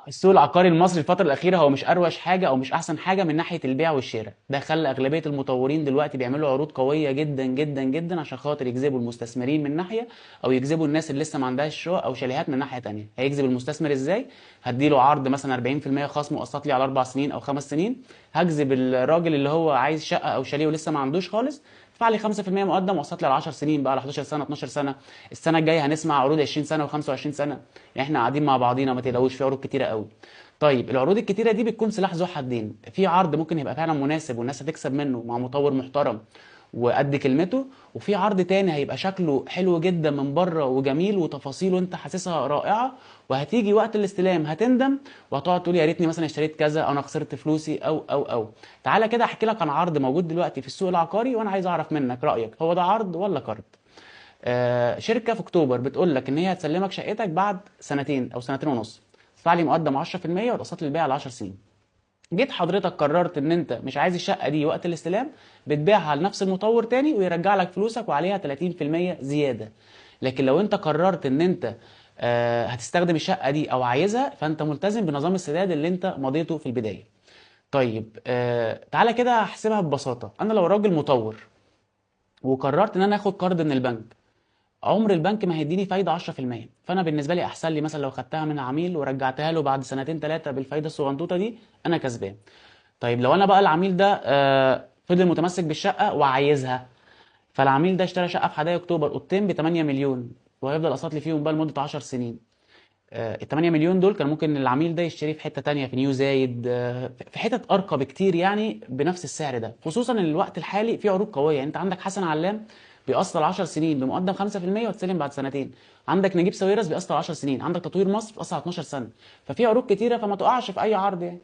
السوق العقاري المصري الفترة الأخيرة هو مش أروش حاجة أو مش أحسن حاجة من ناحية البيع والشراء، ده خلى أغلبية المطورين دلوقتي بيعملوا عروض قوية جدا جدا جدا عشان خاطر يجذبوا المستثمرين من ناحية، أو يجذبوا الناس اللي لسه ما عندهاش شقق أو شاليهات من ناحية تانية. هيجذب المستثمر إزاي؟ هديله عرض مثلا 40% خصم مقسط لي على 4 سنين أو 5 سنين. هجذب الراجل اللي هو عايز شقة أو شاليه ولسه ما عندوش خالص، ادفع لي 5% مقدم وقسط لي على 10 سنين بقى، على 11 سنة 12 سنة. السنة الجاية هنسمع عروض 20 سنة و25 سنة. احنا قاعدين مع بعضينا ما تقلقوش، في عروض كتيرة قوي. طيب العروض الكتيره دي بتكون سلاح ذو حدين، في عرض ممكن يبقى فعلا مناسب والناس هتكسب منه مع مطور محترم وقد كلمته، وفي عرض تاني هيبقى شكله حلو جدا من بره وجميل وتفاصيله انت حاسسها رائعه، وهتيجي وقت الاستلام هتندم وهتقعد تقول يا ريتني مثلا اشتريت كذا او انا خسرت فلوسي او. تعالى كده احكي لك عن عرض موجود دلوقتي في السوق العقاري، وانا عايز اعرف منك رايك، هو ده عرض ولا قرض؟ شركه في اكتوبر بتقول لك ان هي هتسلمك شقتك بعد سنتين او سنتين ونص، تدفع لي مقدم 10% وتقسط لي البيع على 10 سنين. جيت حضرتك قررت ان انت مش عايز الشقه دي وقت الاستلام، بتبيعها لنفس المطور تاني ويرجع لك فلوسك وعليها 30% زياده. لكن لو انت قررت ان انت هتستخدم الشقه دي او عايزها، فانت ملتزم بنظام السداد اللي انت مضيته في البدايه. طيب تعالى كده احسبها ببساطه، انا لو راجل مطور وقررت ان انا اخد قرض من البنك، عمر البنك ما هيديني فايده 10%، فانا بالنسبه لي احسن لي مثلا لو خدتها من عميل ورجعتها له بعد سنتين ثلاثه بالفايده الصغنطوطه دي، انا كسبان. طيب لو انا بقى العميل ده فضل متمسك بالشقه وعايزها، فالعميل ده اشترى شقه في حدائق اكتوبر اوضتين ب 8 مليون، وهيفضل قسط لي فيهم بقى لمده 10 سنين. ال 8 مليون دول كان ممكن العميل ده يشتريه في حته تانية في نيو زايد، في حتت ارقى بكتير يعني بنفس السعر ده، خصوصا ان الوقت الحالي في عروض قويه. يعني انت عندك حسن علام بيقسط 10 سنين بمقدم 5% وتسلم بعد سنتين، عندك نجيب ساويرس بيقسط 10 سنين، عندك تطوير مصر بيقسط 12 سنه. ففي عروض كتيره، فما تقعش في اي عرض يعني.